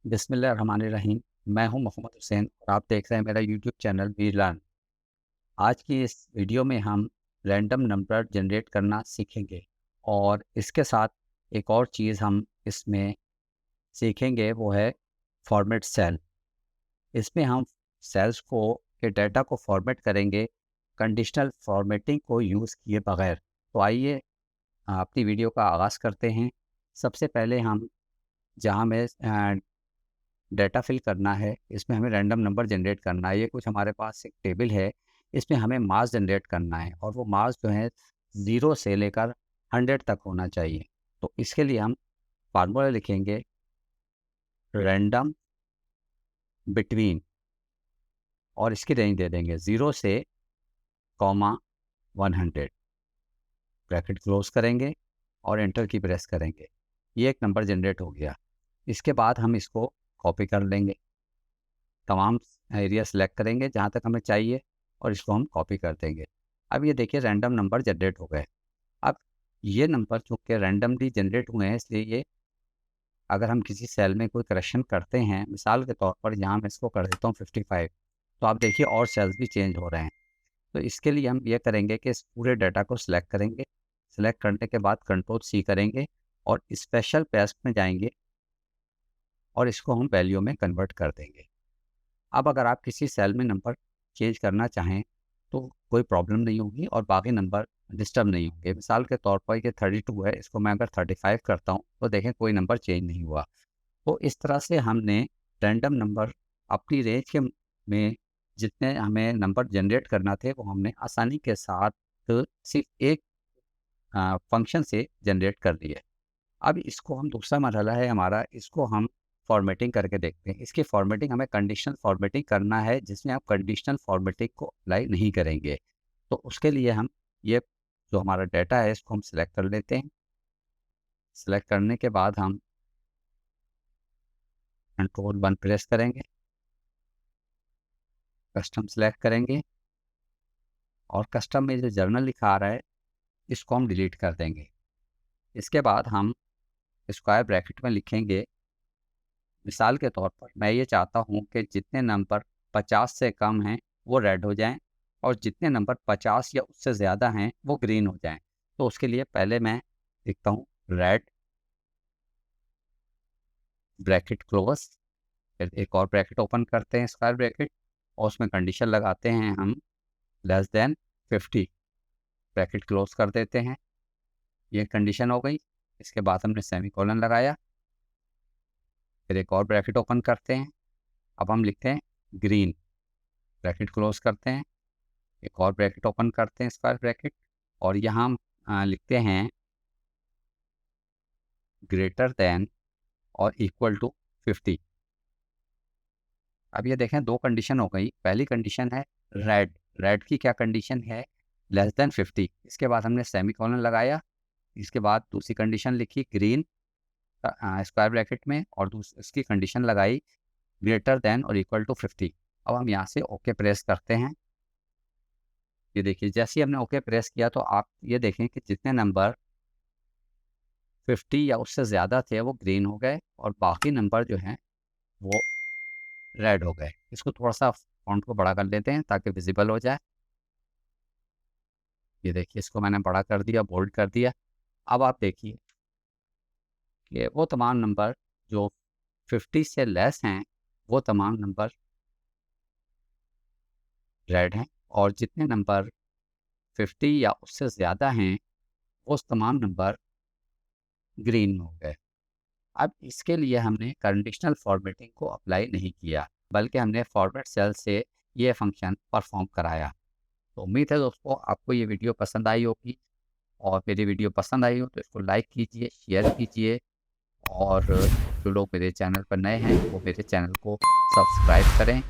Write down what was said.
बिस्मिल्लाहिर्रहमानिर्रहीम। मैं हूं मोहम्मद हुसैन और आप देख रहे हैं मेरा यूट्यूब चैनल वी लर्न। आज की इस वीडियो में हम रैंडम नंबर जनरेट करना सीखेंगे और इसके साथ एक और चीज़ हम इसमें सीखेंगे, वो है फॉर्मेट सेल। इसमें हम सेल्स को के डाटा को फॉर्मेट करेंगे कंडीशनल फॉर्मेटिंग को यूज़ किए बगैर। तो आइए अपनी वीडियो का आगाज़ करते हैं। सबसे पहले हम जहाँ में डाटा फिल करना है, इसमें हमें रैंडम नंबर जनरेट करना है। ये कुछ हमारे पास एक टेबल है, इसमें हमें मास जनरेट करना है और वो मास जो है 0 से लेकर 100 तक होना चाहिए। तो इसके लिए हम फार्मूला लिखेंगे, रैंडम बिटवीन, और इसकी रेंज दे देंगे 0 से कॉमा 100, ब्रैकेट क्लोज करेंगे और एंटर की प्रेस करेंगे। ये एक नंबर जनरेट हो गया। इसके बाद हम इसको कॉपी कर लेंगे, तमाम एरिया सेलेक्ट करेंगे जहाँ तक हमें चाहिए और इसको हम कॉपी कर देंगे। अब ये देखिए रैंडम नंबर जनरेट हो गए। अब ये नंबर चूँकि रैंडमली जनरेट हुए हैं, इसलिए ये अगर हम किसी सेल में कोई करेक्शन करते हैं, मिसाल के तौर पर यहाँ मैं इसको कर देता हूँ 55, तो आप देखिए और सेल्स भी चेंज हो रहे हैं। तो इसके लिए हम ये करेंगे कि इस पूरे डाटा को सिलेक्ट करेंगे। सिलेक्ट करने के बाद कंट्रोल सी करेंगे और स्पेशल पैस्क में जाएंगे और इसको हम वैल्यू में कन्वर्ट कर देंगे। अब अगर आप किसी सेल में नंबर चेंज करना चाहें तो कोई प्रॉब्लम नहीं होगी और बाकी नंबर डिस्टर्ब नहीं होंगे। मिसाल के तौर पर ये 32 है, इसको मैं अगर 35 करता हूँ तो देखें कोई नंबर चेंज नहीं हुआ। तो इस तरह से हमने रैंडम नंबर अपनी रेंज के में जितने हमें नंबर जनरेट करना थे वो हमने आसानी के साथ सिर्फ एक फंक्शन से जनरेट कर दिए। अब इसको हम दूसरा मरहला है हमारा, इसको हम फॉर्मेटिंग करके देखते हैं। इसकी फॉर्मेटिंग हमें कंडीशनल फॉर्मेटिंग करना है, जिसमें आप कंडीशनल फॉर्मेटिंग को अप्लाई नहीं करेंगे। तो उसके लिए हम ये जो हमारा डाटा है इसको हम सिलेक्ट कर लेते हैं। सिलेक्ट करने के बाद हम कंट्रोल 1 प्रेस करेंगे, कस्टम सेलेक्ट करेंगे और कस्टम में जो जर्नल लिखा आ रहा है इसको हम डिलीट कर देंगे। इसके बाद हम स्क्वायर ब्रैकेट में लिखेंगे, मिसाल के तौर पर मैं ये चाहता हूँ कि जितने नंबर 50 से कम हैं वो रेड हो जाएं और जितने नंबर 50 या उससे ज़्यादा हैं वो ग्रीन हो जाएं। तो उसके लिए पहले मैं लिखता हूँ रेड, ब्रैकेट क्लोज, फिर एक और ब्रैकेट ओपन करते हैं स्क्वायर ब्रैकेट और उसमें कंडीशन लगाते हैं हम लेस देन 50, ब्रैकेट क्लोज कर देते हैं। ये कंडीशन हो गई। इसके बाद हमने सेमीकोलन लगाया, फिर एक और ब्रैकेट ओपन करते हैं। अब हम लिखते हैं ग्रीन, ब्रैकेट क्लोज करते हैं, एक और ब्रैकेट ओपन करते हैं स्क्वायर ब्रैकेट और यहाँ हम लिखते हैं ग्रेटर देन और इक्वल टू 50। अब ये देखें दो कंडीशन हो गई। पहली कंडीशन है रेड, रेड की क्या कंडीशन है, लेस देन 50। इसके बाद हमने सेमीकोलन लगाया, इसके बाद दूसरी कंडीशन लिखी ग्रीन स्क्वायर ब्रैकेट में और इसकी कंडीशन लगाई ग्रेटर देन और इक्वल टू 50। अब हम यहाँ से ओके प्रेस करते हैं। ये देखिए जैसे ही हमने ओके प्रेस किया तो आप ये देखें कि जितने नंबर 50 या उससे ज़्यादा थे वो ग्रीन हो गए और बाकी नंबर जो हैं वो रेड हो गए। इसको थोड़ा सा फॉन्ट को बड़ा कर लेते हैं ताकि विजिबल हो जाए। ये देखिए इसको मैंने बड़ा कर दिया, बोल्ड कर दिया। अब आप देखिए कि वो तमाम नंबर जो 50 से लेस हैं वो तमाम नंबर रेड हैं और जितने नंबर 50 या उससे ज़्यादा हैं वो तमाम नंबर ग्रीन हो गए। अब इसके लिए हमने कंडीशनल फॉर्मेटिंग को अप्लाई नहीं किया, बल्कि हमने फॉर्मेट सेल से ये फंक्शन परफॉर्म कराया। तो उम्मीद है दोस्तों आपको ये वीडियो पसंद आई होगी और मेरी वीडियो पसंद आई हो तो इसको लाइक कीजिए, शेयर कीजिए और जो लोग मेरे चैनल पर नए हैं वो मेरे चैनल को सब्सक्राइब करें।